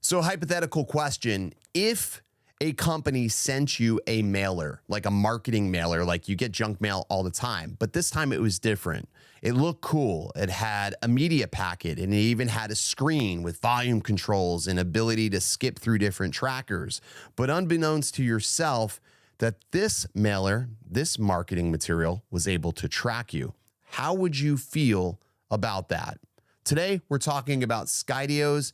So hypothetical question, if a company sent you a mailer, like a marketing mailer, like you get junk mail all the time, but this time it was different. It looked cool. It had a media packet and it even had a screen with volume controls and ability to skip through different trackers. But unbeknownst to yourself, that this mailer, this marketing material was able to track you. How would you feel about that? Today, we're talking about Skydio's,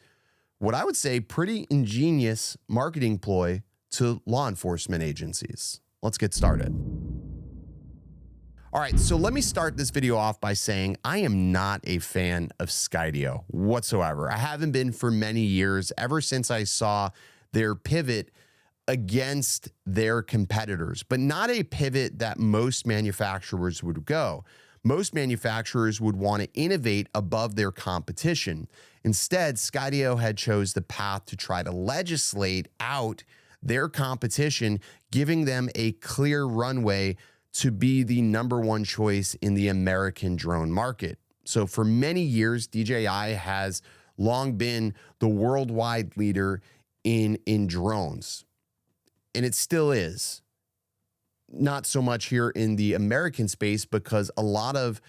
what I would say, pretty ingenious marketing ploy to law enforcement agencies. Let's get started. All right, so let me start this video off by saying I am not a fan of Skydio whatsoever. I haven't been for many years, ever since I saw their pivot against their competitors, but not a pivot that most manufacturers would go. Most manufacturers would want to innovate above their competition. Instead, Skydio had chose the path to try to legislate out their competition, giving them a clear runway to be the #1 choice in the American drone market. So for many years, DJI has long been the worldwide leader in drones, and it still is. Not so much here in the American space because a lot of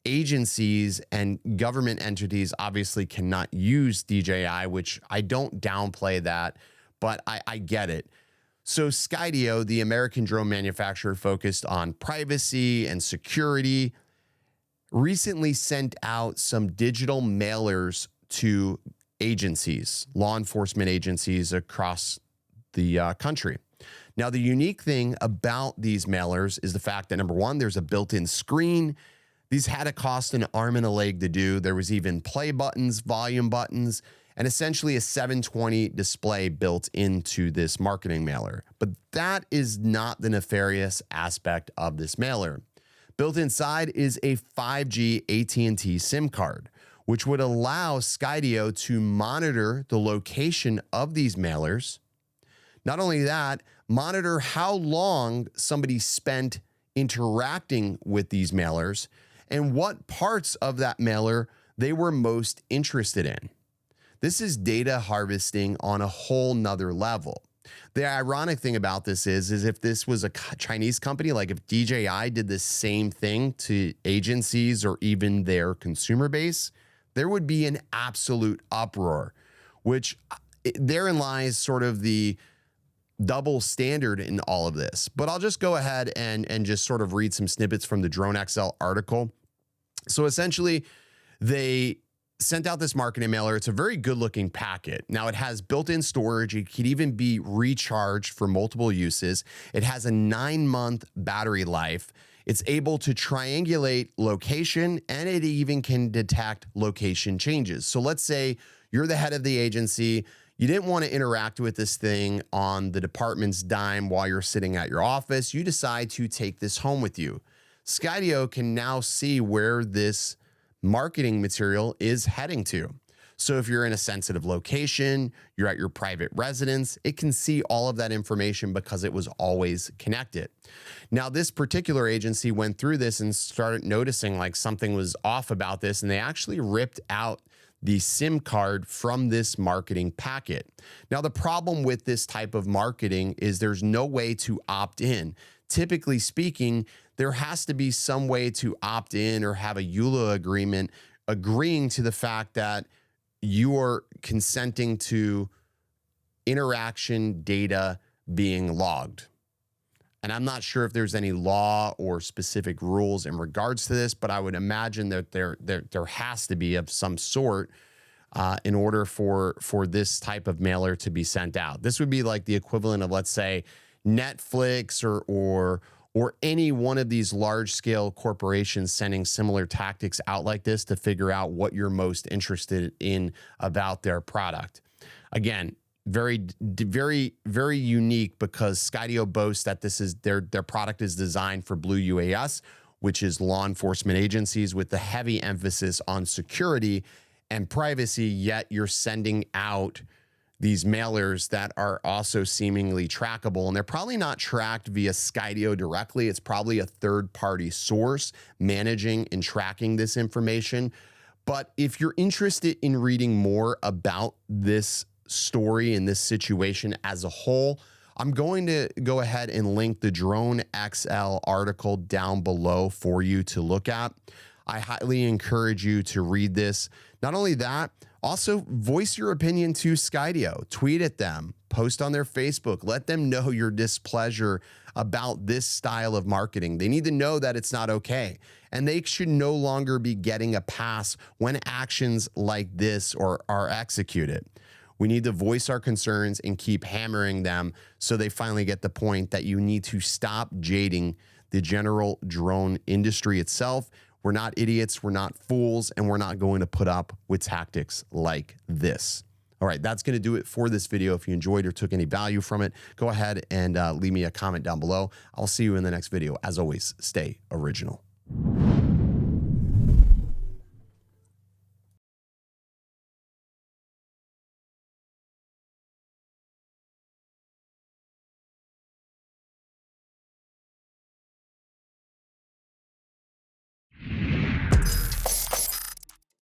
agencies and government entities obviously cannot use DJI, which I don't downplay that, but I get it. So Skydio, the American drone manufacturer focused on privacy and security, recently sent out some digital mailers to agencies, law enforcement agencies across the country. Now, the unique thing about these mailers is the fact that, #1, there's a built-in screen. These had to cost an arm and a leg to do. There was even play buttons, volume buttons, and essentially a 720 display built into this marketing mailer. But that is not the nefarious aspect of this mailer. Built inside is a 5G AT&T SIM card, which would allow Skydio to monitor the location of these mailers. Not only that, monitor how long somebody spent interacting with these mailers and what parts of that mailer they were most interested in. This is data harvesting on a whole nother level. The ironic thing about this is if this was a Chinese company, like if DJI did the same thing to agencies or even their consumer base, there would be an absolute uproar, which therein lies sort of the double standard in all of this. But I'll just go ahead and just sort of read some snippets from the Drone XL article. So essentially, they sent out this marketing mailer. It's a very good looking packet. Now it has built-in storage. It could even be recharged for multiple uses. It has a 9-month battery life. It's able to triangulate location, and it even can detect location changes. So let's say you're the head of the agency. You didn't want to interact with this thing on the department's dime while you're sitting at your office. You decide to take this home with you. Skydio can now see where this marketing material is heading to. So if you're in a sensitive location, you're at your private residence, it can see all of that information because it was always connected. Now, this particular agency went through this and started noticing like something was off about this, and they actually ripped out the SIM card from this marketing packet. Now, the problem with this type of marketing is there's no way to opt in. Typically speaking, there has to be some way to opt in or have a EULA agreement agreeing to the fact that you are consenting to interaction data being logged. And I'm not sure if there's any law or specific rules in regards to this, but I would imagine that there has to be of some sort in order for this type of mailer to be sent out. This would be like the equivalent of, let's say, Netflix or any one of these large-scale corporations sending similar tactics out like this to figure out what you're most interested in about their product. Again, very, very unique because Skydio boasts that this is their product is designed for Blue UAS, which is law enforcement agencies with the heavy emphasis on security and privacy, yet you're sending out these mailers that are also seemingly trackable. And they're probably not tracked via Skydio directly. It's probably a third-party source managing and tracking this information. But if you're interested in reading more about this story in this situation as a whole, I'm going to go ahead and link the Drone XL article down below for you to look at. I highly encourage you to read this. Not only that, also voice your opinion to Skydio. Tweet at them, post on their Facebook, let them know your displeasure about this style of marketing. They need to know that it's not okay. And they should no longer be getting a pass when actions like this are executed. We need to voice our concerns and keep hammering them so they finally get the point that you need to stop jading the general drone industry itself. We're not idiots, we're not fools, and we're not going to put up with tactics like this. All right, that's going to do it for this video. If you enjoyed or took any value from it, go ahead and leave me a comment down below. I'll see you in the next video. As always, stay original.